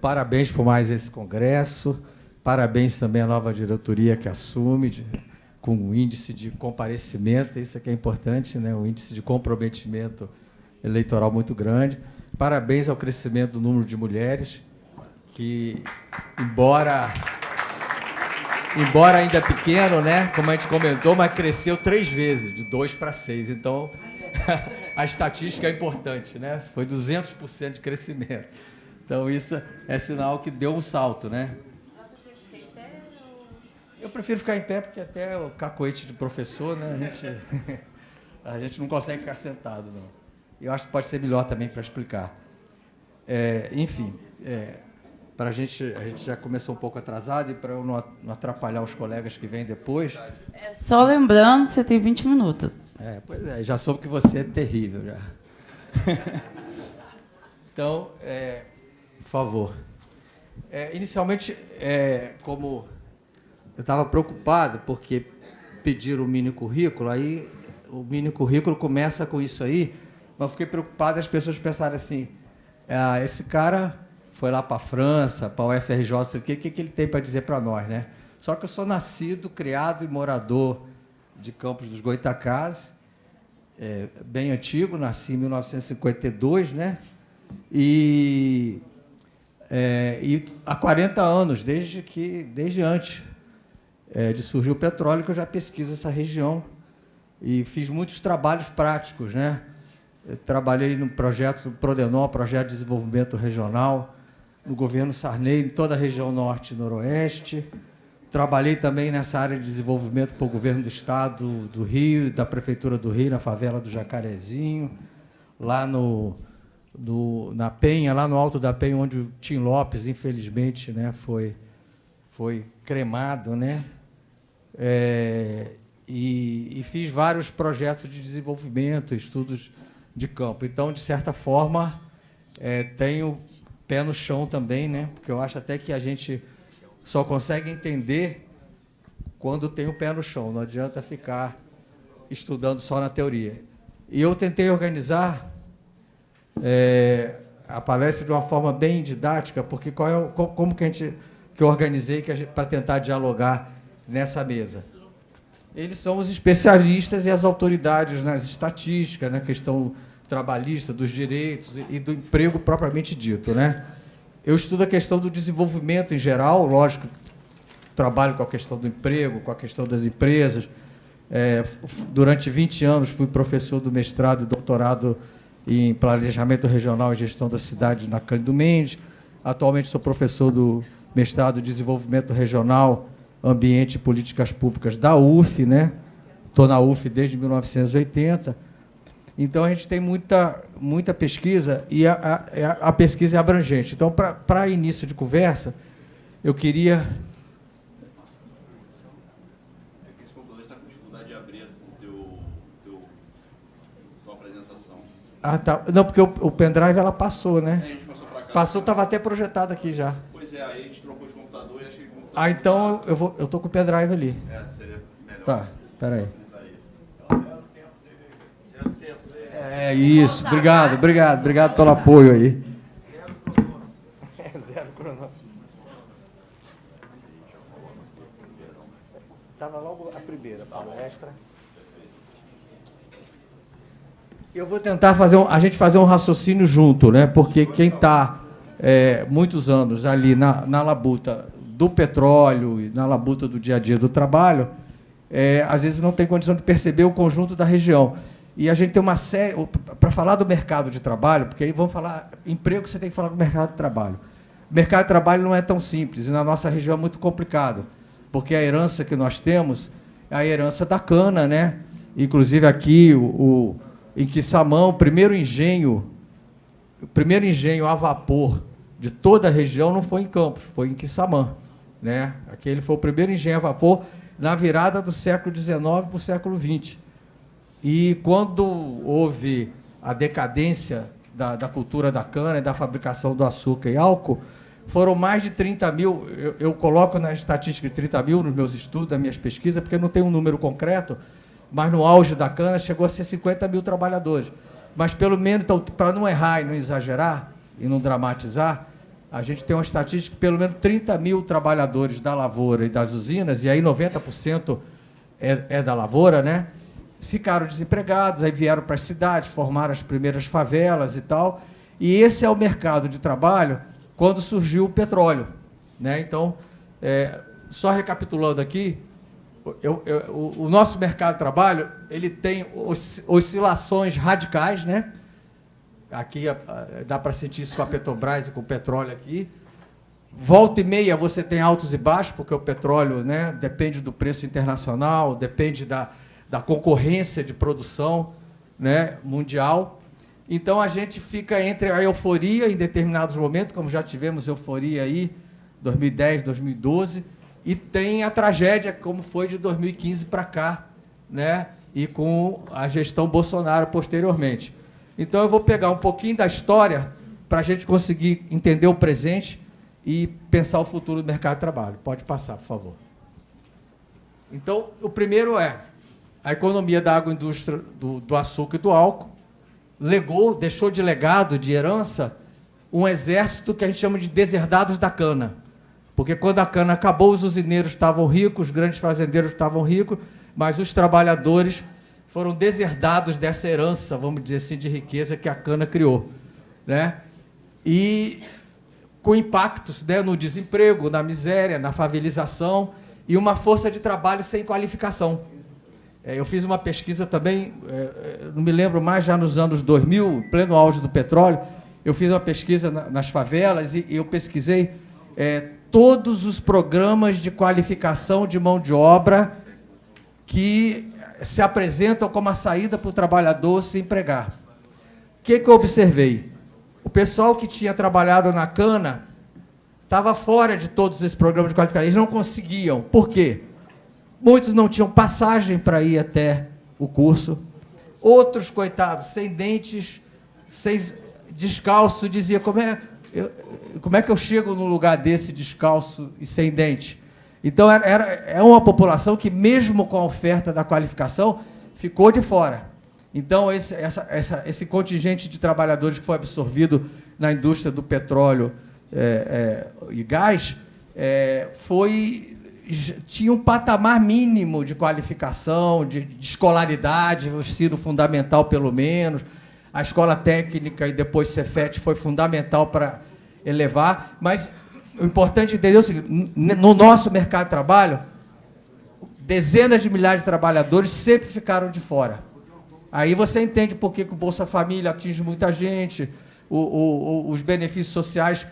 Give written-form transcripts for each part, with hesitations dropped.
Parabéns por mais esse congresso, parabéns também à nova diretoria que assume, com um índice de comparecimento, isso aqui é importante, né? Um índice de comprometimento eleitoral muito grande. Parabéns ao crescimento do número de mulheres, que, embora ainda pequeno, né, como a gente comentou, mas cresceu 3 vezes, de 2 para 6. Então, a estatística é importante, né? Foi 200% de crescimento. Então, isso é sinal que deu um salto, né? Eu prefiro ficar em pé, porque até o cacoete de professor, né, a gente não consegue ficar sentado, não. Eu acho que pode ser melhor também para explicar. Enfim, a gente já começou um pouco atrasado, e para eu não atrapalhar os colegas que vêm depois... Só lembrando, você tem 20 minutos. Pois é, já soube que você é terrível, já. Então, por favor. Inicialmente, como eu estava preocupado, porque pediram o mini currículo, aí o mini currículo começa com isso aí, mas eu fiquei preocupado, as pessoas pensaram assim, esse cara foi lá para a França, para o UFRJ, o que ele tem para dizer para nós, né? Só que eu sou nascido, criado e morador de Campos dos Goytacazes, bem antigo, nasci em 1952, né? E há 40 anos, desde antes de surgir o petróleo, que eu já pesquiso essa região e fiz muitos trabalhos práticos, né? Eu trabalhei no projeto Prodenor, projeto de desenvolvimento regional, no governo Sarney, em toda a região norte e noroeste. Trabalhei também nessa área de desenvolvimento para o governo do estado do Rio, da prefeitura do Rio, na favela do Jacarezinho, lá na Penha, lá no Alto da Penha, onde o Tim Lopes, infelizmente, né, foi cremado, né? E fiz vários projetos de desenvolvimento, estudos de campo. Então, de certa forma, tenho pé no chão também, né? Porque eu acho até que a gente só consegue entender quando tem o pé no chão. Não adianta ficar estudando só na teoria. E eu tentei organizar a palestra de uma forma bem didática, porque como que eu organizei para tentar dialogar nessa mesa? Eles são os especialistas e as autoridades nas estatísticas, na questão trabalhista, dos direitos e do emprego propriamente dito, né? Eu estudo a questão do desenvolvimento em geral, lógico, trabalho com a questão do emprego, com a questão das empresas. Durante 20 anos fui professor do mestrado e doutorado em Planejamento Regional e Gestão da Cidade na Cândido Mendes. Atualmente sou professor do mestrado em Desenvolvimento Regional, Ambiente e Políticas Públicas da UF, né? Estou na UF desde 1980. Então, a gente tem muita pesquisa, e a pesquisa é abrangente. Então, para início de conversa, eu queria... Esse computador está com dificuldade de abrir tua apresentação. Tá. Não, porque o pendrive ela passou, né? A gente passou para cá. Passou, estava até projetado aqui já. Pois aí a gente trocou de computador e acho que o computador... Então, eu estou com o pendrive ali. Seria melhor. Tá, espera aí. Isso, obrigado pelo apoio aí. Zero cronômetro. Estava logo a primeira palestra. Eu vou tentar a gente fazer um raciocínio junto, né? Porque quem está muitos anos ali na labuta do petróleo e na labuta do dia a dia do trabalho, às vezes não tem condição de perceber o conjunto da região. E a gente tem uma série... Para falar do mercado de trabalho, porque aí vamos falar emprego, você tem que falar do mercado de trabalho. O mercado de trabalho não é tão simples, e na nossa região é muito complicado, porque a herança que nós temos é a herança da cana, né? Inclusive aqui, em Quissamã, o primeiro engenho a vapor de toda a região não foi em Campos, foi em Quissamã, né? Aquele foi o primeiro engenho a vapor na virada do século XIX para o século XX. E quando houve a decadência da cultura da cana e da fabricação do açúcar e álcool, foram mais de 30 mil, eu coloco na estatística de 30 mil nos meus estudos, nas minhas pesquisas, porque não tem um número concreto, mas no auge da cana chegou a ser 50 mil trabalhadores. Mas, pelo menos, então, para não errar e não exagerar, e não dramatizar, a gente tem uma estatística que pelo menos 30 mil trabalhadores da lavoura e das usinas, e aí 90% é da lavoura, né? Ficaram desempregados, aí vieram para as cidades, formaram as primeiras favelas e tal. E esse é o mercado de trabalho quando surgiu o petróleo, né? Então, só recapitulando aqui, o nosso mercado de trabalho ele tem oscilações radicais, né? Aqui dá para sentir isso com a Petrobras e com o petróleo aqui. Volta e meia você tem altos e baixos, porque o petróleo, né, depende do preço internacional, depende da concorrência de produção, né, mundial. Então, a gente fica entre a euforia em determinados momentos, como já tivemos euforia aí, 2010, 2012, e tem a tragédia, como foi de 2015 para cá, né, e com a gestão Bolsonaro posteriormente. Então, eu vou pegar um pouquinho da história para a gente conseguir entender o presente e pensar o futuro do mercado de trabalho. Pode passar, por favor. Então, o primeiro é a economia da agroindústria do açúcar e do álcool, deixou de legado, de herança, um exército que a gente chama de deserdados da cana. Porque quando a cana acabou, os usineiros estavam ricos, os grandes fazendeiros estavam ricos, mas os trabalhadores foram deserdados dessa herança, vamos dizer assim, de riqueza que a cana criou, né? E com impactos, né, no desemprego, na miséria, na favelização e uma força de trabalho sem qualificação. Eu fiz uma pesquisa também, não me lembro mais, já nos anos 2000, pleno auge do petróleo, eu fiz uma pesquisa nas favelas e eu pesquisei todos os programas de qualificação de mão de obra que se apresentam como a saída para o trabalhador se empregar. O que eu observei? O pessoal que tinha trabalhado na cana estava fora de todos esses programas de qualificação. Eles não conseguiam. Por quê? Muitos não tinham passagem para ir até o curso. Outros, coitados, sem dentes, descalço, dizia, como é que eu chego num lugar desse descalço e sem dente? Então, é uma população que, mesmo com a oferta da qualificação, ficou de fora. Então, esse contingente de trabalhadores que foi absorvido na indústria do petróleo e gás tinha um patamar mínimo de qualificação, de escolaridade, o ensino fundamental, pelo menos. A escola técnica e depois Cefet foi fundamental para elevar, mas o importante é entender o seguinte: no nosso mercado de trabalho, dezenas de milhares de trabalhadores sempre ficaram de fora. Aí você entende por que o Bolsa Família atinge muita gente, os benefícios sociais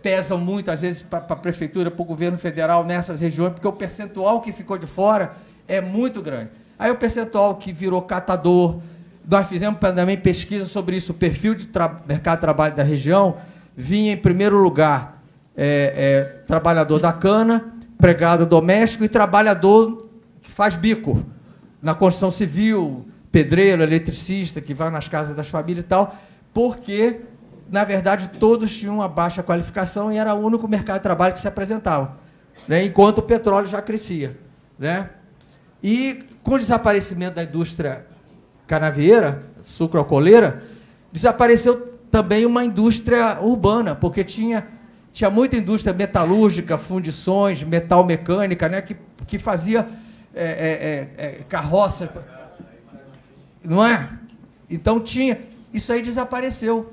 pesam muito, às vezes, para a prefeitura, para o governo federal nessas regiões, porque o percentual que ficou de fora é muito grande. Aí o percentual que virou catador, nós fizemos também pesquisa sobre isso, o perfil de mercado de trabalho da região vinha, em primeiro lugar, trabalhador da cana, empregado doméstico e trabalhador que faz bico na construção civil, pedreiro, eletricista, que vai nas casas das famílias e tal, porque, na verdade, todos tinham uma baixa qualificação e era o único mercado de trabalho que se apresentava, né, enquanto o petróleo já crescia, né? E, com o desaparecimento da indústria canavieira, sucroalcooleira, desapareceu também uma indústria urbana, porque tinha muita indústria metalúrgica, fundições, metal mecânica, né, que fazia carroças, não é? Então isso aí desapareceu.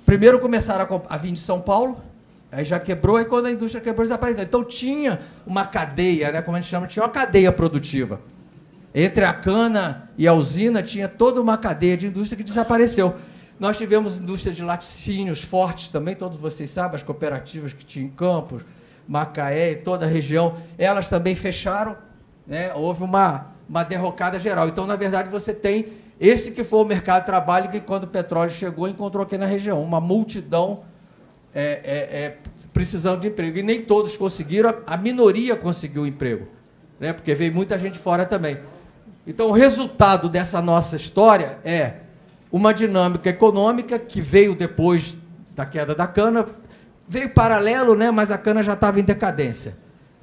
Primeiro começaram a vir de São Paulo, aí já quebrou, e quando a indústria quebrou, desapareceu. Então tinha uma cadeia, né, como a gente chama, tinha uma cadeia produtiva. Entre a cana e a usina tinha toda uma cadeia de indústria que desapareceu. Nós tivemos indústria de laticínios fortes também, todos vocês sabem, as cooperativas que tinham em Campos, Macaé e toda a região, elas também fecharam, né? Houve uma derrocada geral. Então, na verdade, você tem esse que foi o mercado de trabalho que, quando o petróleo chegou, encontrou aqui na região, uma multidão precisando de emprego. E nem todos conseguiram, a minoria conseguiu o emprego, né? Porque veio muita gente fora também. Então, o resultado dessa nossa história é uma dinâmica econômica que veio depois da queda da cana, veio paralelo, né, mas a cana já estava em decadência.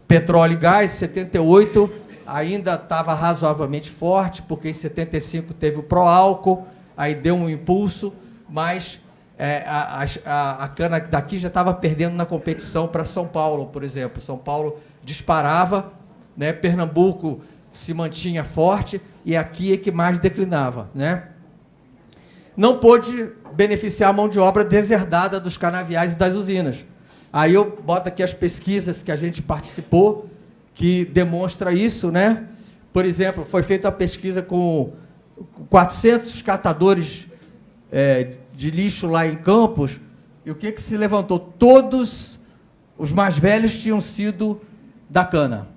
Petróleo e gás, 78, ainda estava razoavelmente forte, porque em 75 teve o pró-álcool, aí deu um impulso, mas a cana daqui já estava perdendo na competição para São Paulo, por exemplo. São Paulo disparava, né? Pernambuco se mantinha forte e aqui é que mais declinava, né? Não pôde beneficiar a mão de obra deserdada dos canaviais e das usinas. Aí eu boto aqui as pesquisas que a gente participou, que demonstra isso, né? Por exemplo, foi feita a pesquisa com 400 catadores de lixo lá em Campos, e o que se levantou? Todos os mais velhos tinham sido da cana.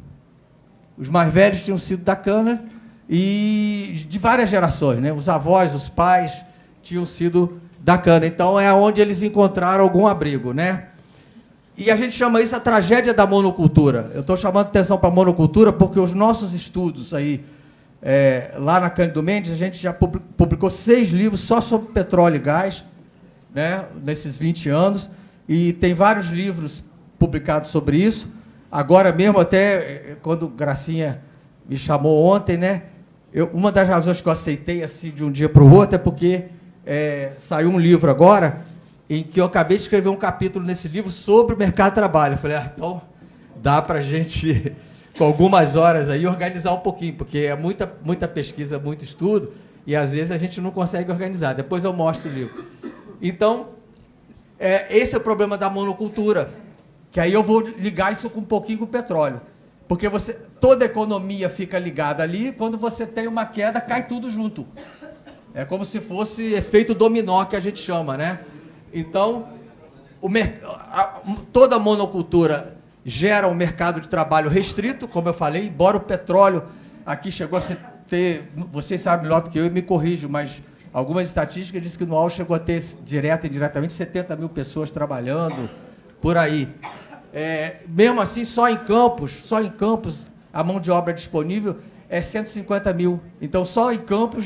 Os mais velhos tinham sido da cana e de várias gerações, né? Os avós, os pais tinham sido da cana. Então, é onde eles encontraram algum abrigo, né? E a gente chama isso a tragédia da monocultura. Eu estou chamando atenção para a monocultura porque os nossos estudos aí, lá na Cândido Mendes, a gente já publicou 6 livros só sobre petróleo e gás, né, nesses 20 anos, e tem vários livros publicados sobre isso. Agora mesmo, até quando Gracinha me chamou ontem, né, uma das razões que eu aceitei assim, de um dia para o outro é porque saiu um livro agora em que eu acabei de escrever um capítulo nesse livro sobre o mercado de trabalho. Eu falei, então dá para a gente, com algumas horas aí, organizar um pouquinho, porque é muita pesquisa, muito estudo, e às vezes a gente não consegue organizar. Depois eu mostro o livro. Então, esse é o problema da monocultura, que aí eu vou ligar isso um pouquinho com o petróleo. Porque toda a economia fica ligada ali, quando você tem uma queda, cai tudo junto. É como se fosse efeito dominó, que a gente chama, né? Então, toda a monocultura gera um mercado de trabalho restrito, como eu falei, embora o petróleo aqui chegou a ter, vocês sabem melhor do que eu e me corrijo, mas algumas estatísticas dizem que no auge chegou a ter, direta e indiretamente, 70 mil pessoas trabalhando por aí. Mesmo assim, só em Campos, a mão de obra disponível é 150 mil. Então, só em Campos,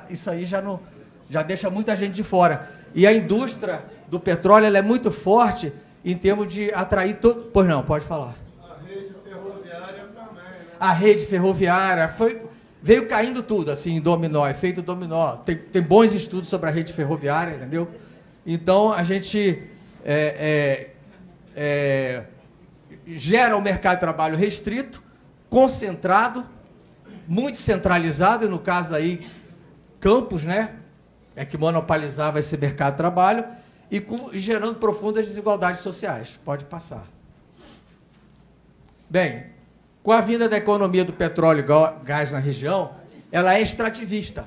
isso aí já deixa muita gente de fora. E a indústria do petróleo ela é muito forte em termos de atrair... Pois não, pode falar. A rede ferroviária também, né? A rede ferroviária veio caindo tudo, assim, em dominó, efeito dominó. Tem bons estudos sobre a rede ferroviária, entendeu? Então, a gente gera um mercado de trabalho restrito, concentrado, muito centralizado, e no caso aí, Campos, né? Que monopolizava esse mercado de trabalho e gerando profundas desigualdades sociais. Pode passar. Bem, com a vinda da economia do petróleo e gás na região, ela é extrativista.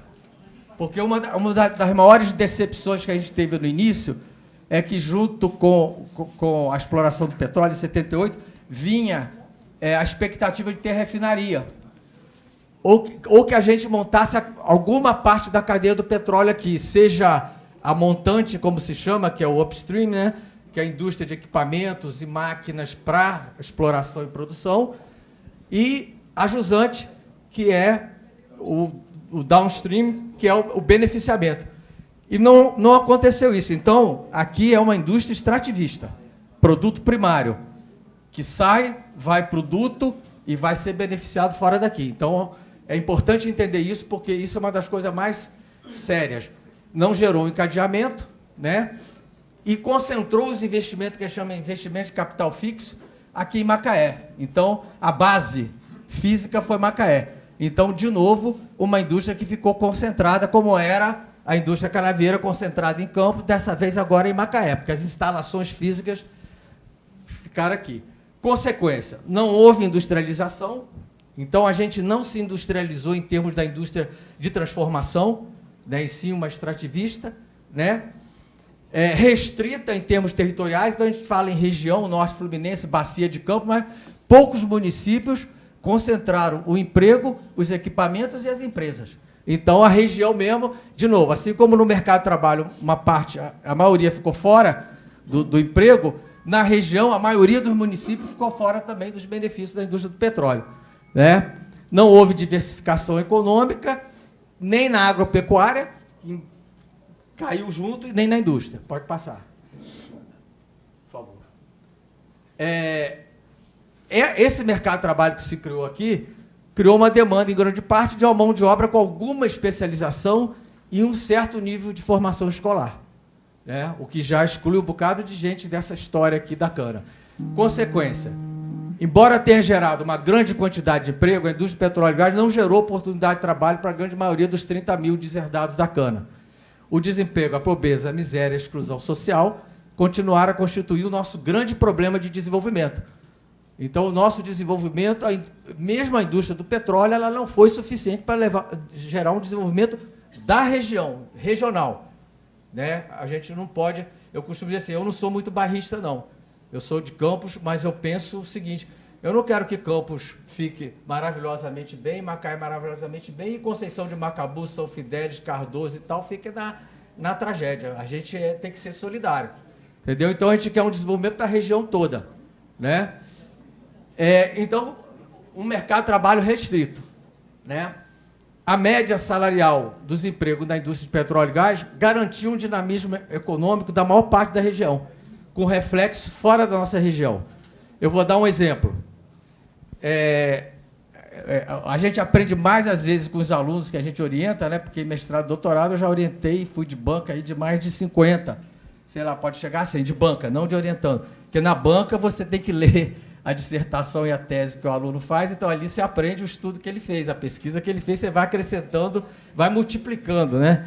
Porque uma das maiores decepções que a gente teve no início é que, junto com a exploração do petróleo, em 78, vinha a expectativa de ter refinaria. Ou que a gente montasse alguma parte da cadeia do petróleo aqui, seja a montante, como se chama, que é o upstream, né? Que é a indústria de equipamentos e máquinas para exploração e produção, e a jusante, que é o downstream, que é o beneficiamento. E não aconteceu isso. Então, aqui é uma indústria extrativista, produto primário, que vai produto e vai ser beneficiado fora daqui. Então, é importante entender isso, porque isso é uma das coisas mais sérias. Não gerou um encadeamento, né? E concentrou os investimentos, que chama investimento de capital fixo, aqui em Macaé. Então, a base física foi Macaé. Então, de novo, uma indústria que ficou concentrada, como era a indústria canavieira concentrada em Campos, dessa vez agora em Macaé, porque as instalações físicas ficaram aqui. Consequência, não houve industrialização. Então, a gente não se industrializou em termos da indústria de transformação, né, e sim uma extrativista, né, restrita em termos territoriais. Então, a gente fala em região, Norte Fluminense, Bacia de Campos, mas poucos municípios concentraram o emprego, os equipamentos e as empresas. Então, a região mesmo, de novo, assim como no mercado de trabalho, uma parte, a maioria ficou fora do emprego, na região, a maioria dos municípios ficou fora também dos benefícios da indústria do petróleo. Né? Não houve diversificação econômica, nem na agropecuária, que caiu junto, nem na indústria. Pode passar. Por favor. Esse mercado de trabalho que se criou aqui, criou uma demanda, em grande parte, de uma mão de obra com alguma especialização e um certo nível de formação escolar. né? O que já exclui um bocado de gente dessa história aqui da cana. Consequência, embora tenha gerado uma grande quantidade de emprego, a indústria de petróleo e gás não gerou oportunidade de trabalho para a grande maioria dos 30 mil deserdados da cana. O desemprego, a pobreza, a miséria e a exclusão social continuaram a constituir o nosso grande problema de desenvolvimento. Então, o nosso desenvolvimento, mesmo a indústria do petróleo, ela não foi suficiente para gerar um desenvolvimento da região, regional. Né? A gente não pode... Eu costumo dizer assim, eu não sou muito bairrista, não. Eu sou de Campos, mas eu penso o seguinte, eu não quero que Campos fique maravilhosamente bem, Macaé maravilhosamente bem, e Conceição de Macabu, São Fidélis, Cardoso e tal, fique na tragédia. A gente tem que ser solidário. Entendeu? Então, a gente quer um desenvolvimento para a região toda. Né? Então, um mercado de trabalho restrito. Né? A média salarial dos empregos na indústria de petróleo e gás garantiu um dinamismo econômico da maior parte da região, com reflexo fora da nossa região. Eu vou dar um exemplo. A gente aprende mais, às vezes, com os alunos que a gente orienta, né? Porque mestrado e doutorado eu já orientei e fui de banca aí de mais de 50. Sei lá, pode chegar a 100, de banca, não de orientando. Porque na banca você tem que ler a dissertação e a tese que o aluno faz, então ali você aprende o estudo que ele fez, a pesquisa que ele fez, você vai acrescentando, vai multiplicando. Né?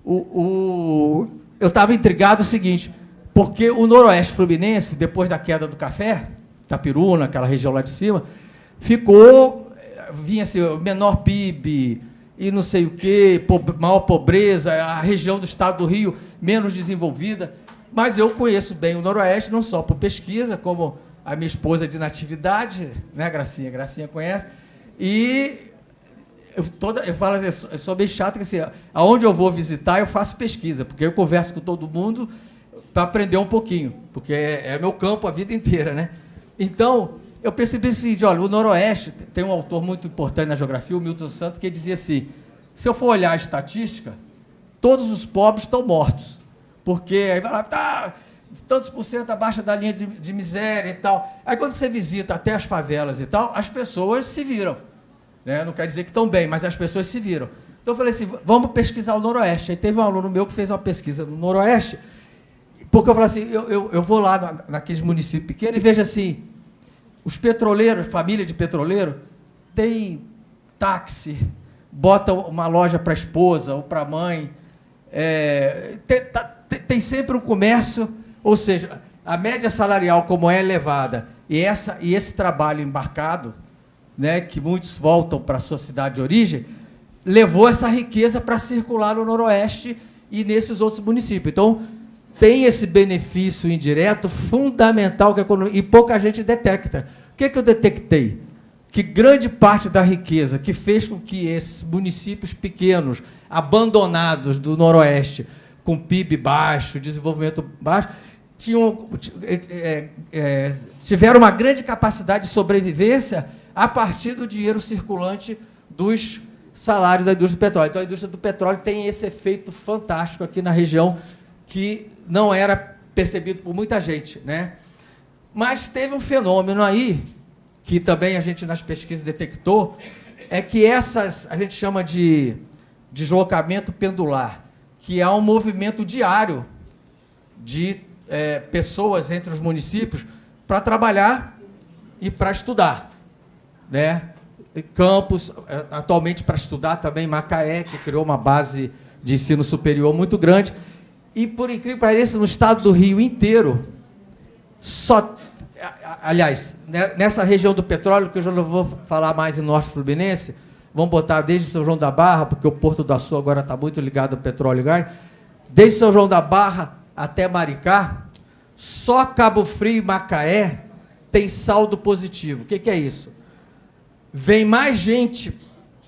Eu estava intrigado o seguinte, porque o Noroeste Fluminense, depois da queda do café, Itapiruna, aquela região lá de cima, vinha assim, o menor PIB e não sei o quê, maior pobreza, a região do estado do Rio menos desenvolvida. Mas eu conheço bem o Noroeste, não só por pesquisa, como a minha esposa de natividade, né, Gracinha? Gracinha conhece. E eu falo assim, eu sou bem chato, que assim, aonde eu vou visitar, eu faço pesquisa, porque eu converso com todo mundo para aprender um pouquinho, porque é meu campo a vida inteira, né? Então, eu percebi assim, olha, o Noroeste, tem um autor muito importante na geografia, o Milton Santos, que dizia assim, se eu for olhar a estatística, todos os pobres estão mortos. Porque aí vai lá, tá, tantos por cento abaixo da linha de miséria e tal. Aí quando você visita até as favelas e tal, as pessoas se viram. Né? Não quer dizer que estão bem, mas as pessoas se viram. Então eu falei assim, vamos pesquisar o Noroeste. Aí teve um aluno meu que fez uma pesquisa no Noroeste, porque eu falei assim, eu vou lá naqueles municípios pequenos e vejo assim, os petroleiros, família de petroleiro, tem táxi, bota uma loja para a esposa ou para a mãe, tem sempre um comércio, ou seja, a média salarial como é elevada e esse trabalho embarcado, né, que muitos voltam para a sua cidade de origem, levou essa riqueza para circular no Noroeste e nesses outros municípios. Então, tem esse benefício indireto fundamental que a economia, e pouca gente detecta. O que eu detectei? Que grande parte da riqueza que fez com que esses municípios pequenos, abandonados do Noroeste, com PIB baixo, desenvolvimento baixo, tiveram uma grande capacidade de sobrevivência a partir do dinheiro circulante dos salários da indústria do petróleo. Então, a indústria do petróleo tem esse efeito fantástico aqui na região que não era percebido por muita gente. Né? Mas teve um fenômeno aí, que também a gente nas pesquisas detectou, é que a gente chama de deslocamento pendular, que é um movimento diário de pessoas entre os municípios para trabalhar e para estudar. Né? Campos, atualmente para estudar também Macaé, que criou uma base de ensino superior muito grande. E, por incrível que pareça, no estado do Rio inteiro, aliás, nessa região do petróleo, que eu já não vou falar mais em Norte Fluminense, vamos botar desde São João da Barra, porque o Porto do Açu agora está muito ligado ao petróleo e gás, desde São João da Barra até Maricá, só Cabo Frio e Macaé tem saldo positivo. O que é isso? Vem mais gente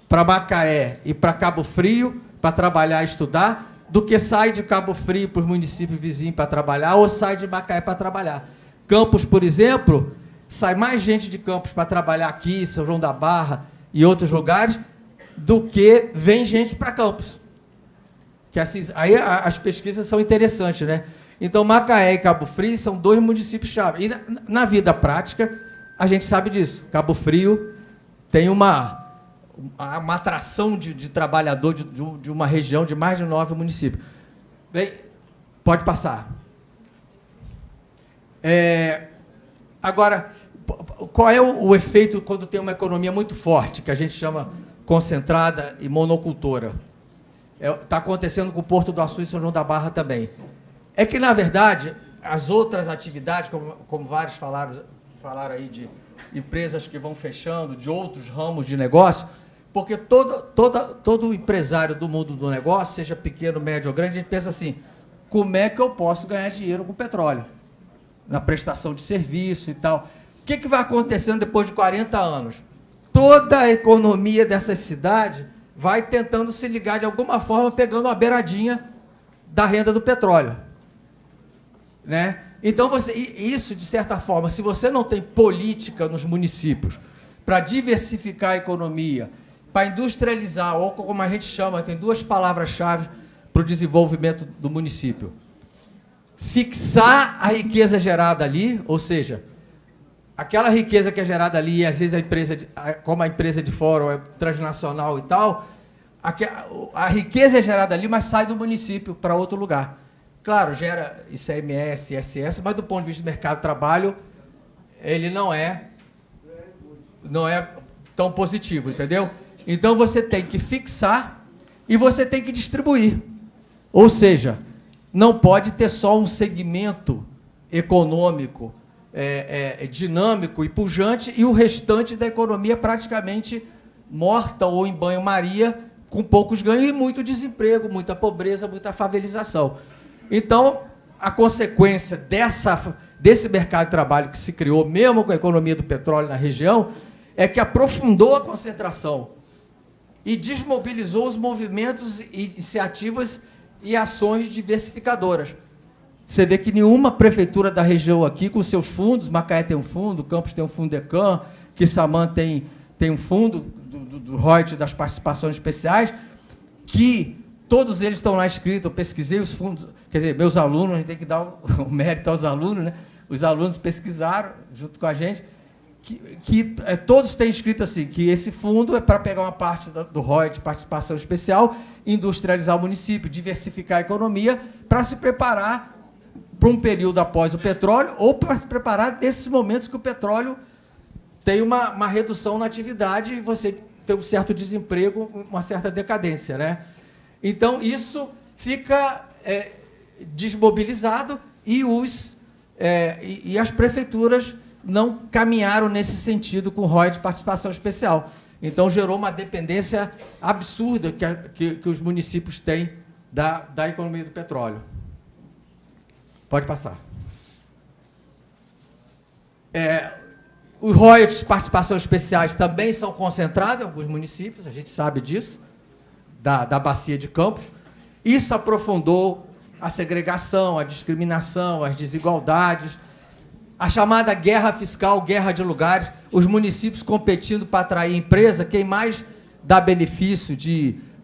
para Macaé e para Cabo Frio para trabalhar e estudar do que sai de Cabo Frio para os municípios vizinhos para trabalhar ou sai de Macaé para trabalhar. Campos, por exemplo, sai mais gente de Campos para trabalhar aqui, São João da Barra e outros lugares, do que vem gente para Campos. Que assim, aí as pesquisas são interessantes, né? Então, Macaé e Cabo Frio são dois municípios-chave. E na vida prática, a gente sabe disso. Cabo Frio tem uma atração de trabalhador de uma região de mais de 9 municípios. Bem, pode passar. Agora, qual é o efeito quando tem uma economia muito forte, que a gente chama concentrada e monocultora? Está acontecendo com o Porto do Açu e São João da Barra também. É que, na verdade, as outras atividades, como vários falaram aí de empresas que vão fechando, de outros ramos de negócio, porque todo empresário do mundo do negócio, seja pequeno, médio ou grande, a gente pensa assim, como é que eu posso ganhar dinheiro com petróleo? Na prestação de serviço e tal. O que vai acontecendo depois de 40 anos? Toda a economia dessas cidades vai tentando se ligar de alguma forma, pegando uma beiradinha da renda do petróleo. Né? Então, isso, de certa forma, se você não tem política nos municípios para diversificar a economia, para industrializar, ou como a gente chama, tem duas palavras-chave para o desenvolvimento do município. Fixar a riqueza gerada ali, ou seja, aquela riqueza que é gerada ali, e às vezes como a empresa de fora, ou é transnacional e tal, a riqueza é gerada ali, mas sai do município para outro lugar. Claro, gera ICMS, ISS, mas do ponto de vista do mercado de trabalho, ele não é tão positivo, entendeu? Então, você tem que fixar e você tem que distribuir. Ou seja, não pode ter só um segmento econômico dinâmico e pujante e o restante da economia praticamente morta ou em banho-maria, com poucos ganhos e muito desemprego, muita pobreza, muita favelização. Então, a consequência desse mercado de trabalho que se criou, mesmo com a economia do petróleo na região, é que aprofundou a concentração e desmobilizou os movimentos, iniciativas e ações diversificadoras. Você vê que nenhuma prefeitura da região aqui, com seus fundos, Macaé tem um fundo, Campos tem um fundo Decam, Quissamã tem um fundo do ROIT, das participações especiais, que todos eles estão lá escritos, eu pesquisei os fundos, quer dizer, meus alunos, a gente tem que dar o mérito aos alunos, né? Os alunos pesquisaram, junto com a gente, que todos têm escrito assim, que esse fundo é para pegar uma parte do ROI de participação especial, industrializar o município, diversificar a economia, para se preparar para um período após o petróleo, ou para se preparar nesses momentos que o petróleo tem uma redução na atividade e você tem um certo desemprego, uma certa decadência, né? Então, isso fica desmobilizado e as prefeituras não caminharam nesse sentido com o ROI de participação especial. Então, gerou uma dependência absurda que os municípios têm da economia do petróleo. Pode passar. Os royalties de participação especiais também são concentrados em alguns municípios, a gente sabe disso, da Bacia de Campos. Isso aprofundou a segregação, a discriminação, as desigualdades, a chamada guerra fiscal, guerra de lugares, os municípios competindo para atrair empresa, quem mais dá benefício,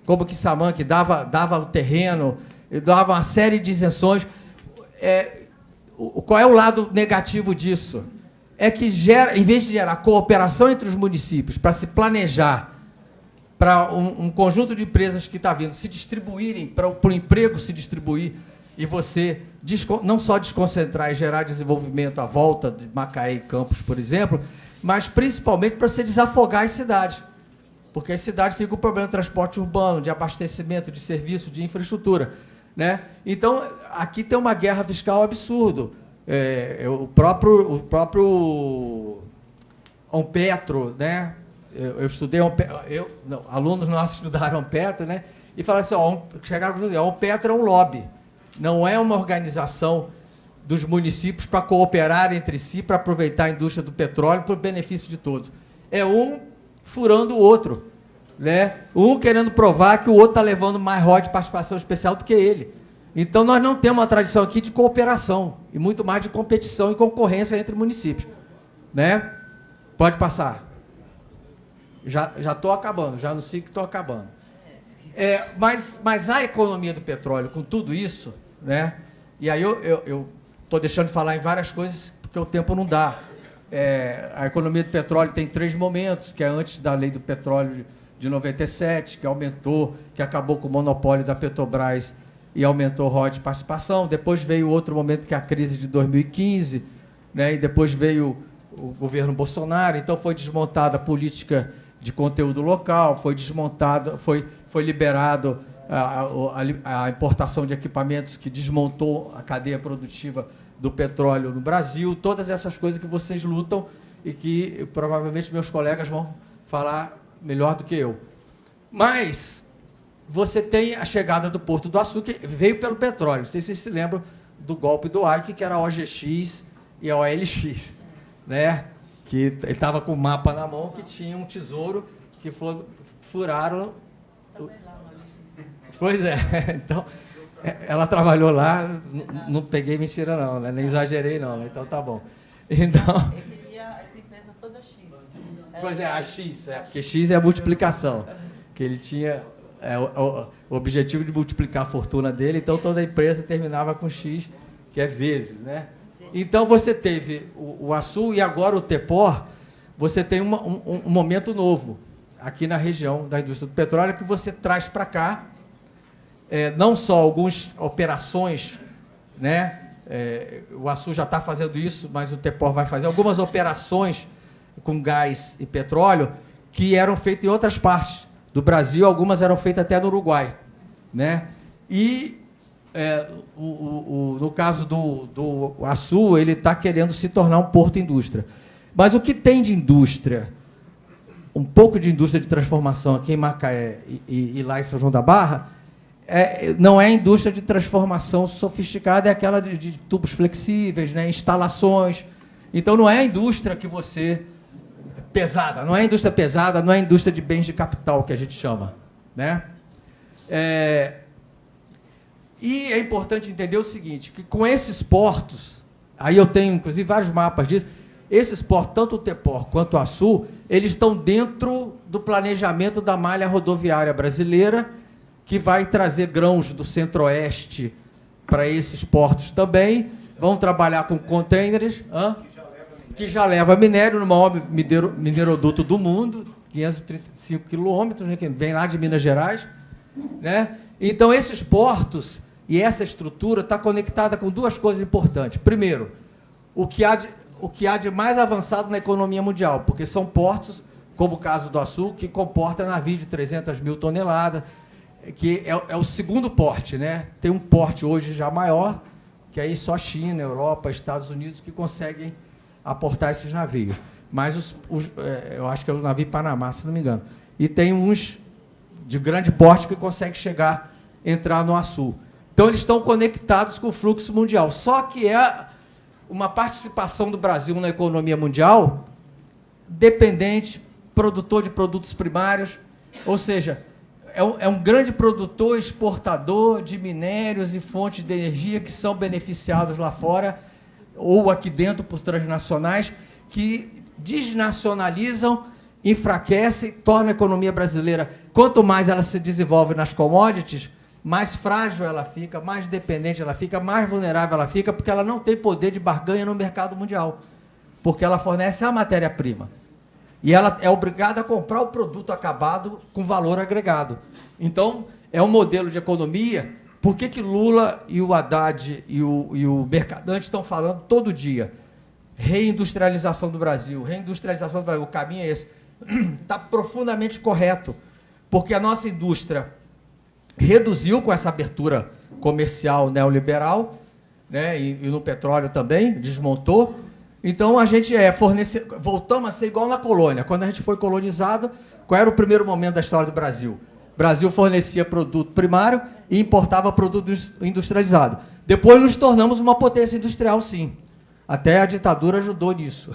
como Quissamã, que dava o terreno, dava uma série de isenções. Qual é o lado negativo disso? É que, em vez de gerar cooperação entre os municípios para se planejar, para um conjunto de empresas que está vindo se distribuírem, para o emprego se distribuir, e você não só desconcentrar e gerar desenvolvimento à volta de Macaé e Campos, por exemplo, mas principalmente para você desafogar as cidades. Porque as cidades ficam com o problema de transporte urbano, de abastecimento, de serviço, de infraestrutura. Né? Então, aqui tem uma guerra fiscal absurdo. O próprio Ampetro, né? Eu estudei alunos nossos estudaram Ampetro, né? E falaram assim, chegaram a Ampetro é um lobby, não é uma organização dos municípios para cooperar entre si, para aproveitar a indústria do petróleo para o benefício de todos. É um furando o outro, né? Um querendo provar que o outro está levando mais ROI de participação especial do que ele. Então, nós não temos uma tradição aqui de cooperação, e muito mais de competição e concorrência entre municípios. Né? Pode passar. Já estou acabando, já anunciei que estou acabando. Mas a economia do petróleo, com tudo isso, né? E aí eu estou deixando de falar em várias coisas, porque o tempo não dá. A economia do petróleo tem 3 momentos, que é antes da lei do petróleo de 97, que aumentou, que acabou com o monopólio da Petrobras e aumentou o ROI de participação. Depois veio outro momento, que é a crise de 2015, né? E depois veio o governo Bolsonaro. Então, foi desmontada a política de conteúdo local, foi desmontado, foi liberado a importação de equipamentos, que desmontou a cadeia produtiva do petróleo no Brasil. Todas essas coisas que vocês lutam e que provavelmente meus colegas vão falar melhor do que eu. Mas você tem a chegada do Porto do Açu, que veio pelo petróleo. Não sei se vocês se lembram do golpe do Ike, que era a OGX e a OLX, né? Que ele estava com o mapa na mão, que tinha um tesouro que furaram. Pois é, então, ela trabalhou lá, não peguei mentira não, né? Nem exagerei não, né? Então tá bom. Então, Ele queria essa empresa toda X. pois é, a X, porque X é a multiplicação, que ele tinha o objetivo de multiplicar a fortuna dele, então toda a empresa terminava com X, que é vezes, né? Então você teve o Açu e agora o Tepor, você tem um momento novo aqui na região da indústria do petróleo, que você traz para cá, não só algumas operações, né? O Açu já está fazendo isso, mas o Tepor vai fazer algumas operações com gás e petróleo que eram feitas em outras partes do Brasil, algumas eram feitas até no Uruguai, né? E no caso do Açu, ele está querendo se tornar um porto-indústria. Mas o que tem de indústria, um pouco de indústria de transformação aqui em Macaé e lá em São João da Barra, não é indústria de transformação sofisticada, é aquela de tubos flexíveis, né, instalações. Então, não é a indústria que você... pesada, não é a indústria pesada, não é a indústria de bens de capital, que a gente chama, né? E é importante entender o seguinte, que com esses portos, aí eu tenho, inclusive, vários mapas disso, esses portos, tanto o Tepor quanto o Açu, eles estão dentro do planejamento da malha rodoviária brasileira, que vai trazer grãos do centro-oeste para esses portos também, vão trabalhar com contêineres, que já leva minério no maior mineroduto do mundo, 535 quilômetros, né, que vem lá de Minas Gerais, né? Então, esses portos e essa estrutura está conectada com duas coisas importantes. Primeiro, o que há de mais avançado na economia mundial, porque são portos, como o caso do Açu, que comporta navios de 300 mil toneladas, que é o segundo porte, né? Tem um porte hoje já maior, que aí só China, Europa, Estados Unidos que conseguem aportar esses navios. Mas eu acho que é o navio Panamá, se não me engano. E tem uns de grande porte que conseguem entrar no Açu. Então, eles estão conectados com o fluxo mundial. Só que é uma participação do Brasil na economia mundial dependente, produtor de produtos primários, ou seja, é um grande produtor exportador de minérios e fontes de energia que são beneficiados lá fora ou aqui dentro por transnacionais que desnacionalizam, enfraquecem, tornam a economia brasileira. Quanto mais ela se desenvolve nas commodities, mais frágil ela fica, mais dependente ela fica, mais vulnerável ela fica, porque ela não tem poder de barganha no mercado mundial, porque ela fornece a matéria-prima. E ela é obrigada a comprar o produto acabado com valor agregado. Então, é um modelo de economia. Por que Lula e o Haddad e o Mercadante estão falando todo dia? Reindustrialização do Brasil, reindustrialização do Brasil. O caminho é esse. Está profundamente correto, porque a nossa indústria reduziu com essa abertura comercial neoliberal, né, e no petróleo também, desmontou. Então, a gente voltamos a ser igual na colônia. Quando a gente foi colonizado, qual era o primeiro momento da história do Brasil? O Brasil fornecia produto primário e importava produto industrializado. Depois nos tornamos uma potência industrial, sim. Até a ditadura ajudou nisso.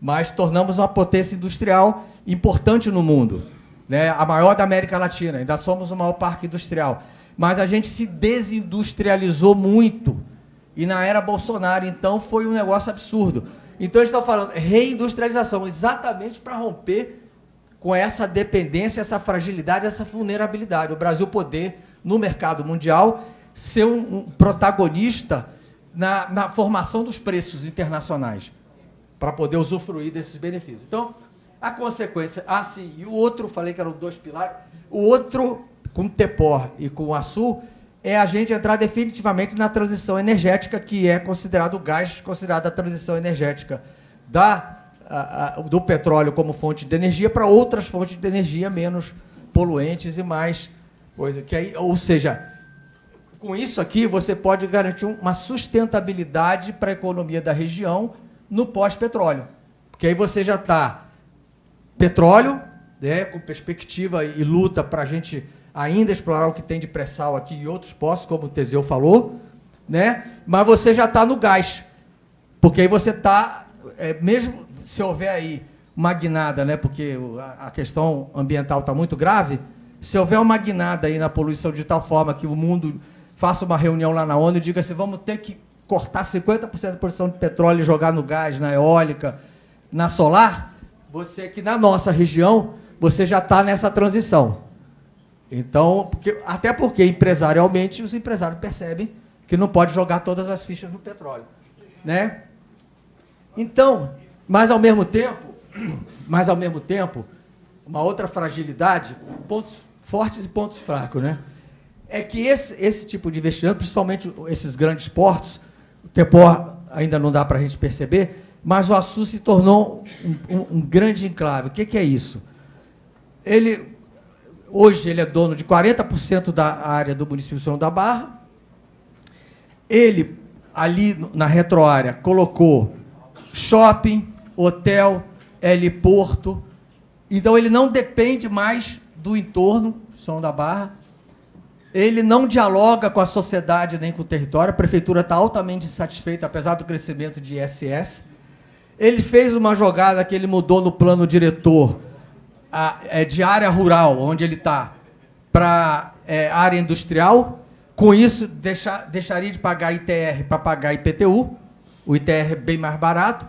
Mas tornamos uma potência industrial importante no mundo, né? A maior da América Latina. Ainda somos o maior parque industrial. Mas a gente se desindustrializou muito. E na era Bolsonaro, então, foi um negócio absurdo. Então, eles estão falando reindustrialização, exatamente para romper com essa dependência, essa fragilidade, essa vulnerabilidade. O Brasil poder, no mercado mundial, ser um protagonista na formação dos preços internacionais, para poder usufruir desses benefícios. Então, a consequência... sim, e o outro, falei que eram dois pilares, o outro, com o Tepor e com o Açu, é a gente entrar definitivamente na transição energética, que é considerado o gás, considerado a transição energética do petróleo como fonte de energia para outras fontes de energia menos poluentes e mais coisa. Ou seja, com isso aqui você pode garantir uma sustentabilidade para a economia da região no pós-petróleo. Porque aí você já está petróleo, né, com perspectiva e luta para a gente ainda explorar o que tem de pré-sal aqui e outros poços, como o Teseu falou, né, mas você já está no gás. Porque aí você está, mesmo se houver aí uma guinada, né, porque a questão ambiental está muito grave, se houver uma guinada aí na poluição de tal forma que o mundo faça uma reunião lá na ONU e diga assim, vamos ter que cortar 50% da produção de petróleo e jogar no gás, na eólica, na solar, você aqui na nossa região, você já está nessa transição. Então, até porque empresarialmente os empresários percebem que não pode jogar todas as fichas no petróleo, né? Então, mas ao mesmo tempo, uma outra fragilidade, pontos fortes e pontos fracos, né? É que esse tipo de investimento, principalmente esses grandes portos, o Tepor ainda não dá para a gente perceber, mas o Açu se tornou um grande enclave. O que é isso? Hoje ele é dono de 40% da área do município de São João da Barra. Ele, ali na retroárea, colocou shopping, hotel, heliporto. Então, ele não depende mais do entorno, São João da Barra. Ele não dialoga com a sociedade nem com o território. A prefeitura está altamente insatisfeita, apesar do crescimento de ISS. Ele fez uma jogada que ele mudou no plano diretor de área rural, onde ele está, para área industrial. Com isso, deixaria de pagar ITR para pagar IPTU. O ITR é bem mais barato.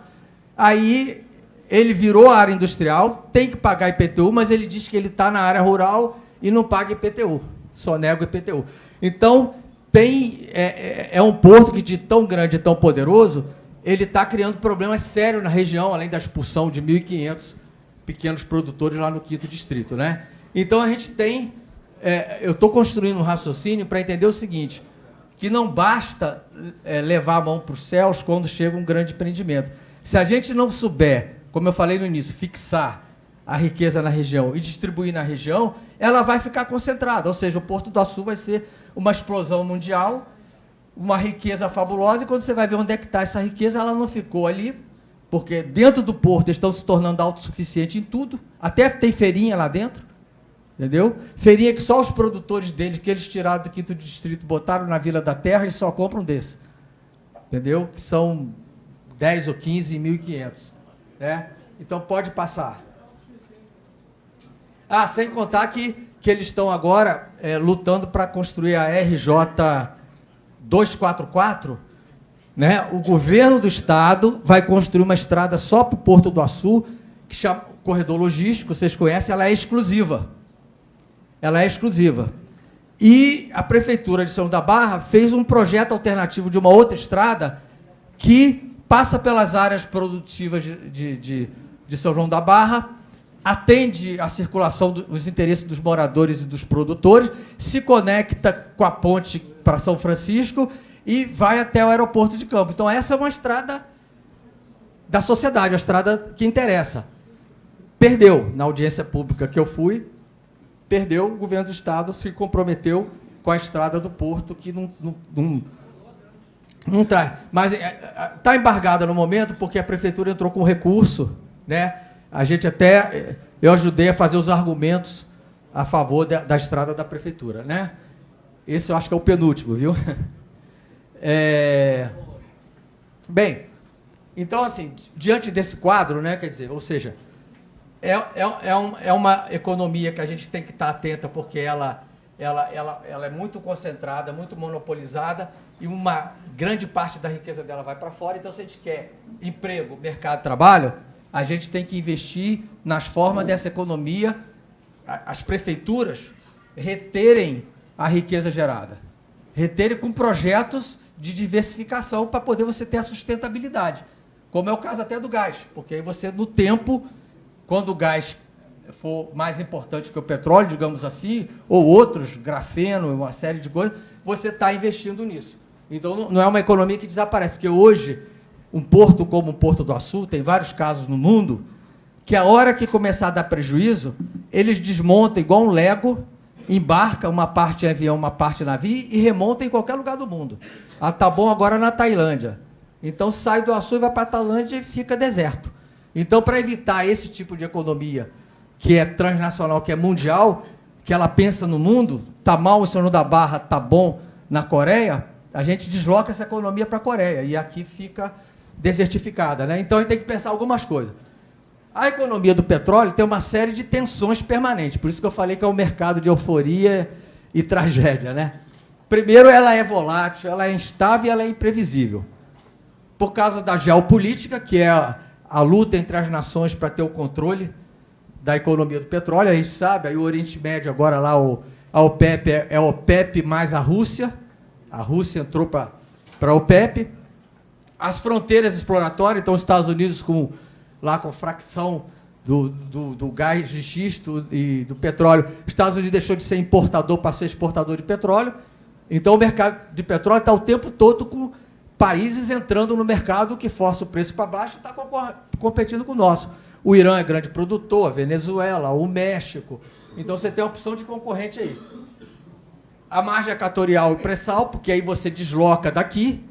Aí ele virou área industrial, tem que pagar IPTU, mas ele diz que ele está na área rural e não paga IPTU. Só nega o IPTU. Então, é um porto que, de tão grande e tão poderoso, ele está criando problemas sérios na região, além da expulsão de 1.500 pequenos produtores lá no 5º distrito, né? Então, a gente tem... eu estou construindo um raciocínio para entender o seguinte, que não basta levar a mão para os céus quando chega um grande empreendimento. Se a gente não souber, como eu falei no início, fixar a riqueza na região e distribuir na região, ela vai ficar concentrada. Ou seja, o Porto do Açu vai ser uma explosão mundial, uma riqueza fabulosa, e quando você vai ver onde é que está essa riqueza, ela não ficou ali, porque dentro do porto eles estão se tornando autossuficientes em tudo, até tem feirinha lá dentro, entendeu? Feirinha que só os produtores deles, que eles tiraram do 5º distrito, botaram na Vila da Terra, eles só compram desse, entendeu? Que são 10 ou 15 em 1.500, né? Então pode passar. Sem contar que eles estão agora lutando para construir a RJ 244, né? O governo do estado vai construir uma estrada só para o Porto do Açu, que chama Corredor Logístico, vocês conhecem, ela é exclusiva. Ela é exclusiva. E a Prefeitura de São João da Barra fez um projeto alternativo de uma outra estrada que passa pelas áreas produtivas de São João da Barra, atende a circulação dos interesses dos moradores e dos produtores, se conecta com a ponte para São Francisco e vai até o aeroporto de Campos. Então, essa é uma estrada da sociedade, uma estrada que interessa. Perdeu, na audiência pública que eu fui, perdeu, o governo do estado se comprometeu com a estrada do Porto, que não traz. Mas está embargada no momento porque a prefeitura entrou com recurso, né? A gente eu ajudei a fazer os argumentos a favor da estrada da prefeitura, né? Esse eu acho que é o penúltimo, viu? Bem, então, assim, diante desse quadro, né, quer dizer, ou seja, é uma economia que a gente tem que estar atenta, porque ela é muito concentrada, muito monopolizada, e uma grande parte da riqueza dela vai para fora. Então, se a gente quer emprego, mercado de trabalho, a gente tem que investir nas formas dessa economia, as prefeituras reterem a riqueza gerada, reterem com projetos de diversificação para poder você ter a sustentabilidade, como é o caso até do gás, porque aí você, no tempo, quando o gás for mais importante que o petróleo, digamos assim, ou outros, grafeno, uma série de coisas, você está investindo nisso. Então, não é uma economia que desaparece, porque hoje, um porto como o Porto do Açu, tem vários casos no mundo, que a hora que começar a dar prejuízo, eles desmontam igual um Lego, embarca uma parte em avião, uma parte em navio e remonta em qualquer lugar do mundo. Ah, tá bom agora na Tailândia. Então sai do Açu e vai para a Tailândia e fica deserto. Então, para evitar esse tipo de economia, que é transnacional, que é mundial, que ela pensa no mundo, tá mal o Senhor da Barra, tá bom na Coreia, a gente desloca essa economia para a Coreia e aqui fica desertificada, né? Então a gente tem que pensar algumas coisas. A economia do petróleo tem uma série de tensões permanentes, por isso que eu falei que é um mercado de euforia e tragédia, né? Primeiro, ela é volátil, ela é instável e ela é imprevisível. Por causa da geopolítica, que é a luta entre as nações para ter o controle da economia do petróleo, a gente sabe, aí o Oriente Médio agora lá, a OPEP é a OPEP mais a Rússia entrou para a OPEP, as fronteiras exploratórias, então os Estados Unidos com fracção do gás de xisto e do petróleo, os Estados Unidos deixou de ser importador para ser exportador de petróleo, então o mercado de petróleo está o tempo todo com países entrando no mercado que força o preço para baixo e está competindo com o nosso. O Irã é grande produtor, a Venezuela, o México, então você tem a opção de concorrente aí. A margem equatorial e pré-sal, porque aí você desloca daqui,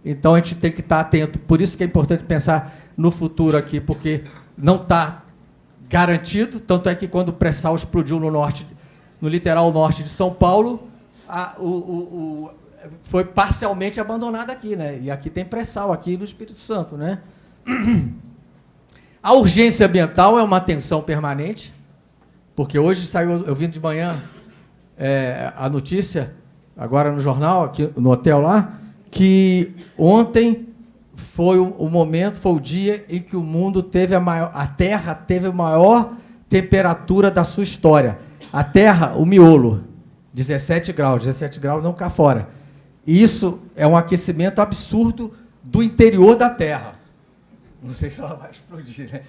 então a gente tem que estar atento, por isso que é importante pensar no futuro aqui, porque não está garantido, tanto é que quando o pré-sal explodiu no litoral norte de São Paulo, foi parcialmente abandonado aqui, né? E aqui tem pré-sal, aqui no Espírito Santo, né? A urgência ambiental é uma tensão permanente, porque hoje saiu, eu vim de manhã, a notícia, agora no jornal, aqui no hotel lá, que ontem foi o dia em que o mundo teve a Terra teve a maior temperatura da sua história. A Terra, o miolo, 17 graus não cá fora. E isso é um aquecimento absurdo do interior da Terra. Não sei se ela vai explodir, né?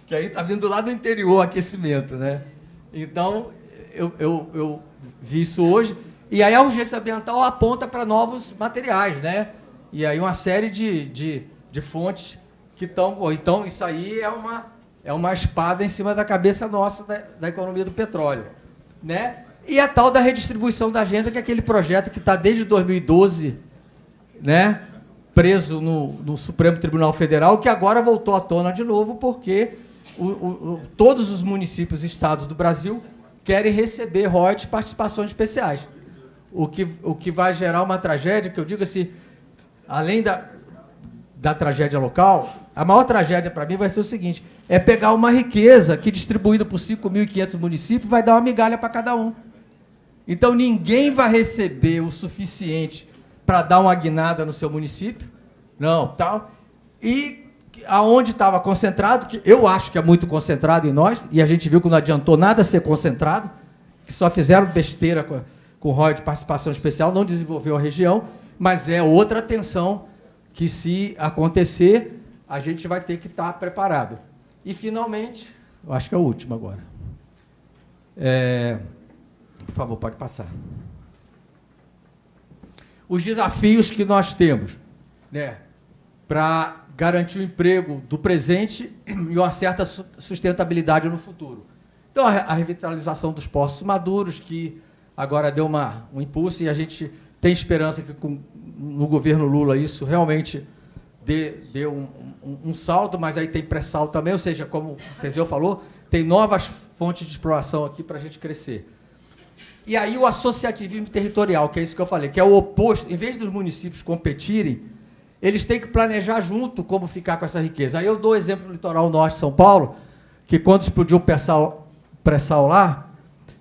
Que aí está vindo lá do interior o aquecimento, né? Então, eu vi isso hoje, e aí a urgência ambiental aponta para novos materiais, né? E aí uma série de fontes que estão... Então, isso aí é uma espada em cima da cabeça nossa da economia do petróleo, né? E a tal da redistribuição da agenda, que é aquele projeto que está desde 2012, né? Preso no Supremo Tribunal Federal, que agora voltou à tona de novo, porque todos os municípios e estados do Brasil querem receber royalties e participações especiais. O que vai gerar uma tragédia, que eu digo assim, além da tragédia local, a maior tragédia para mim vai ser o seguinte, é pegar uma riqueza que, distribuída por 5.500 municípios, vai dar uma migalha para cada um. Então, ninguém vai receber o suficiente para dar uma guinada no seu município, não, tal. E aonde estava concentrado, que eu acho que é muito concentrado em nós, e a gente viu que não adiantou nada ser concentrado, que só fizeram besteira com royalties de participação especial, não desenvolveu a região, mas é outra tensão que, se acontecer, a gente vai ter que estar preparado. E, finalmente, eu acho que é o último agora. Por favor, pode passar. Os desafios que nós temos, né, para garantir o emprego do presente e uma certa sustentabilidade no futuro. Então, a revitalização dos postos maduros, que agora deu um impulso, e a gente tem esperança que no governo Lula isso realmente dê um salto, mas aí tem pré-sal também, ou seja, como o Teseu falou, tem novas fontes de exploração aqui para a gente crescer. E aí o associativismo territorial, que é isso que eu falei, que é o oposto. Em vez dos municípios competirem, eles têm que planejar junto como ficar com essa riqueza. Aí eu dou o exemplo do litoral norte de São Paulo, que quando explodiu o pré-sal lá,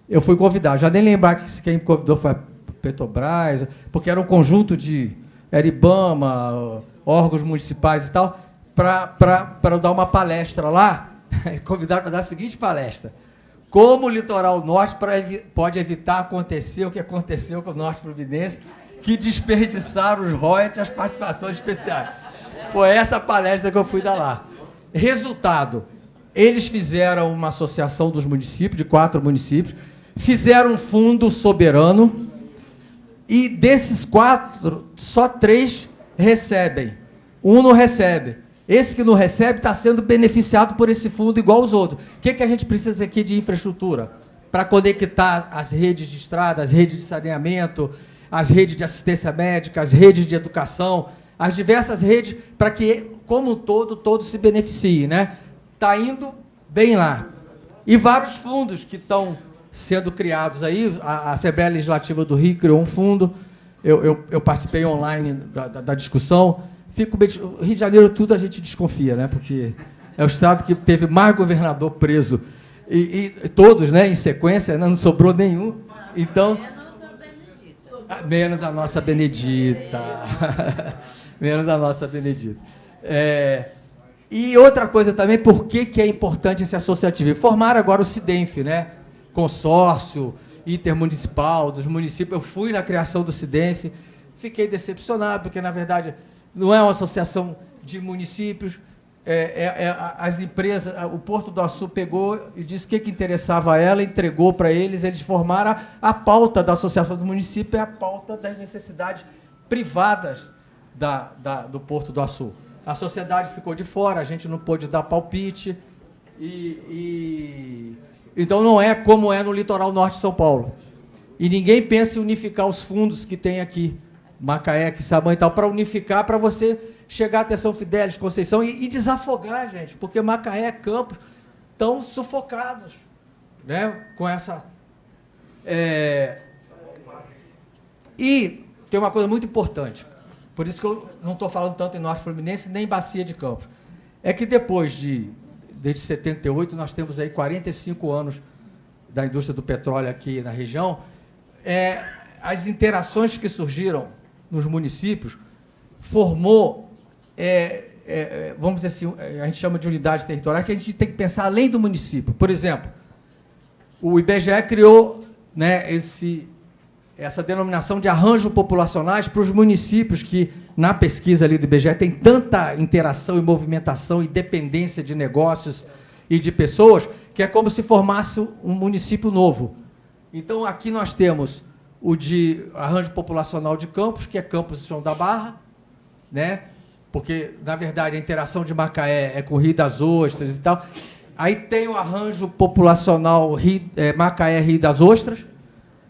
eu fui convidado. Já nem lembrar que quem me convidou foi a Petrobras, porque era um conjunto de IBAMA, órgãos municipais e tal, para eu dar uma palestra lá, convidaram para dar a seguinte palestra: como o litoral norte pode evitar acontecer o que aconteceu com o Norte Fluminense, que desperdiçaram os royalties e as participações especiais. Foi essa palestra que eu fui dar lá. Resultado, eles fizeram uma associação dos municípios, de 4 municípios, fizeram um fundo soberano, E desses 4, só 3 recebem. Um não recebe. Esse que não recebe está sendo beneficiado por esse fundo igual os outros. O que a gente precisa aqui de infraestrutura? Para conectar as redes de estrada, as redes de saneamento, as redes de assistência médica, as redes de educação, as diversas redes, para que, como um todo, todos se beneficiem, né? Está indo bem lá. E vários fundos que estão sendo criados aí. A Assembleia Legislativa do Rio criou um fundo, eu participei online da discussão. O Rio de Janeiro, tudo a gente desconfia, né? Porque é o estado que teve mais governador preso, e todos, né, em sequência, não sobrou nenhum. Então, menos a nossa Benedita. Menos a nossa Benedita. E outra coisa também, por que é importante esse associativismo? Formaram agora o SIDENF, né? Consórcio intermunicipal dos municípios. Eu fui na criação do SIDENF, fiquei decepcionado, porque, na verdade, não é uma associação de municípios. As empresas, o Porto do Açu pegou e disse o que interessava a ela, entregou para eles formaram a pauta da Associação do Município, é a pauta das necessidades privadas do Porto do Açu. A sociedade ficou de fora, a gente não pôde dar palpite, então não é como é no litoral norte de São Paulo. E ninguém pensa em unificar os fundos que tem aqui, Macaé, Quissamã e tal, para unificar, para você chegar até São Fidélis, Conceição e desafogar, gente, porque Macaé, Campos estão sufocados, né, com essa... E tem uma coisa muito importante, por isso que eu não estou falando tanto em Norte Fluminense, nem Bacia de Campos, é que desde 78, nós temos aí 45 anos da indústria do petróleo aqui na região, as interações que surgiram nos municípios formou, vamos dizer assim, a gente chama de unidades territoriais, que a gente tem que pensar além do município. Por exemplo, o IBGE criou, né, essa denominação de arranjos populacionais para os municípios que, na pesquisa ali do IBGE, tem tanta interação e movimentação e dependência de negócios e de pessoas, que é como se formasse um município novo. Então, aqui nós temos o de arranjo populacional de Campos, que é Campos e João da Barra, né? Porque, na verdade, a interação de Macaé é com o Rio das Ostras e tal. Aí tem o arranjo populacional Macaé, Rio das Ostras,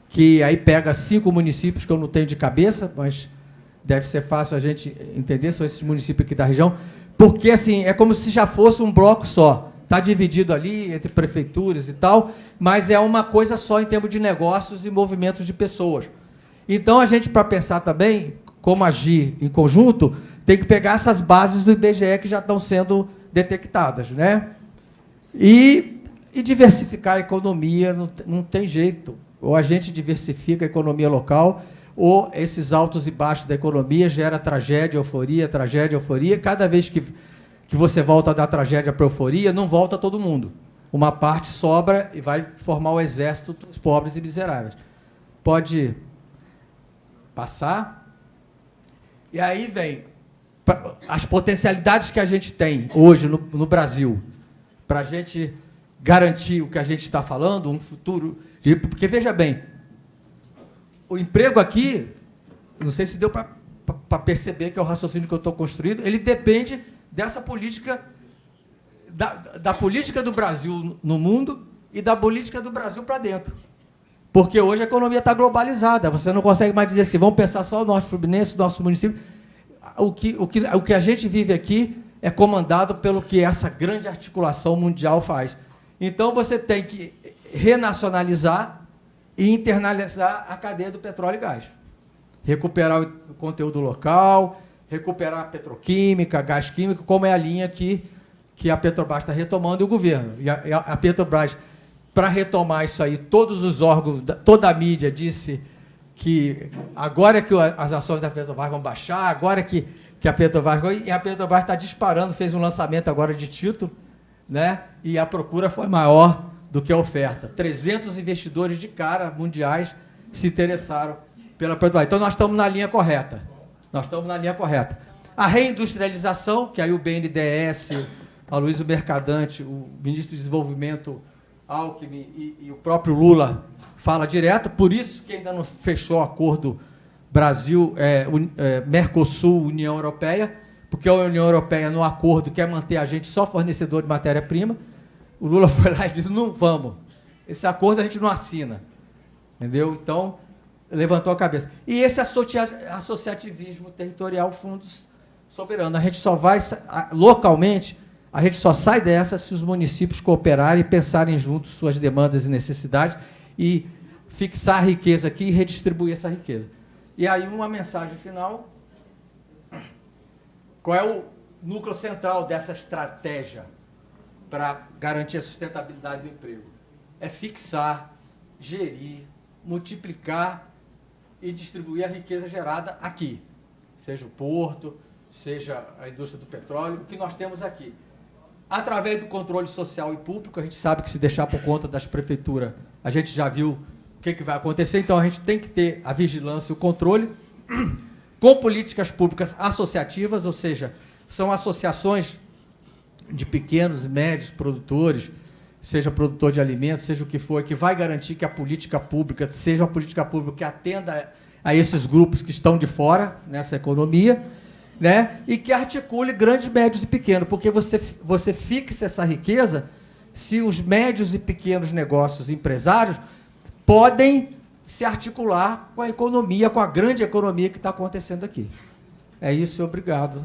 que aí pega 5 municípios que eu não tenho de cabeça, mas deve ser fácil a gente entender, são esses municípios aqui da região, porque assim, é como se já fosse um bloco só. Está dividido ali entre prefeituras e tal, mas é uma coisa só em termos de negócios e movimentos de pessoas. Então, a gente, para pensar também como agir em conjunto, tem que pegar essas bases do IBGE que já estão sendo detectadas, né? E diversificar a economia, não tem jeito. Ou a gente diversifica a economia local, ou esses altos e baixos da economia gera tragédia, euforia, cada vez que você volta da tragédia para a euforia, não volta todo mundo. Uma parte sobra e vai formar o exército dos pobres e miseráveis. Pode passar. E aí vem as potencialidades que a gente tem hoje no Brasil, para a gente garantir o que a gente está falando, um futuro... Porque, veja bem, o emprego aqui, não sei se deu para perceber que é o raciocínio que eu estou construindo, ele depende dessa política, da política do Brasil no mundo e da política do Brasil para dentro. Porque hoje a economia está globalizada, você não consegue mais dizer assim, vamos pensar só o Norte Fluminense, o nosso município. O que a gente vive aqui é comandado pelo que essa grande articulação mundial faz. Então, você tem que renacionalizar e internalizar a cadeia do petróleo e gás. Recuperar o conteúdo local, recuperar a petroquímica, gás químico, como é a linha que a Petrobras está retomando e o governo. E a Petrobras, para retomar isso aí, todos os órgãos, toda a mídia disse que agora que as ações da Petrobras vão baixar, agora que a Petrobras... E a Petrobras está disparando, fez um lançamento agora de título, né? E a procura foi maior do que a oferta. 300 investidores de cara mundiais se interessaram pela Petrobras. Então, nós estamos na linha correta. A reindustrialização, que aí o BNDES, a Luiz Mercadante, o ministro de Desenvolvimento, Alckmin e o próprio Lula fala direto, por isso que ainda não fechou acordo Brasil, Mercosul, União Europeia, porque a União Europeia, no acordo, quer manter a gente só fornecedor de matéria-prima. O Lula foi lá e disse, não vamos, esse acordo a gente não assina. Entendeu? Então, levantou a cabeça. E esse associativismo territorial, fundos soberanos. A gente só vai, localmente, a gente só sai dessa se os municípios cooperarem e pensarem juntos suas demandas e necessidades e fixar a riqueza aqui e redistribuir essa riqueza. E aí, uma mensagem final. Qual é o núcleo central dessa estratégia para garantir a sustentabilidade do emprego? É fixar, gerir, multiplicar e distribuir a riqueza gerada aqui. Seja o porto, seja a indústria do petróleo, o que nós temos aqui. Através do controle social e público, a gente sabe que se deixar por conta das prefeituras, a gente já viu o que vai acontecer, então a gente tem que ter a vigilância e o controle, com políticas públicas associativas, ou seja, são associações de pequenos e médios produtores, seja produtor de alimentos, seja o que for, que vai garantir que a política pública seja uma política pública que atenda a esses grupos que estão de fora nessa economia, né? E que articule grandes, médios e pequenos, porque você fixa essa riqueza se os médios e pequenos negócios empresários podem se articular com a economia, com a grande economia que está acontecendo aqui. É isso, obrigado.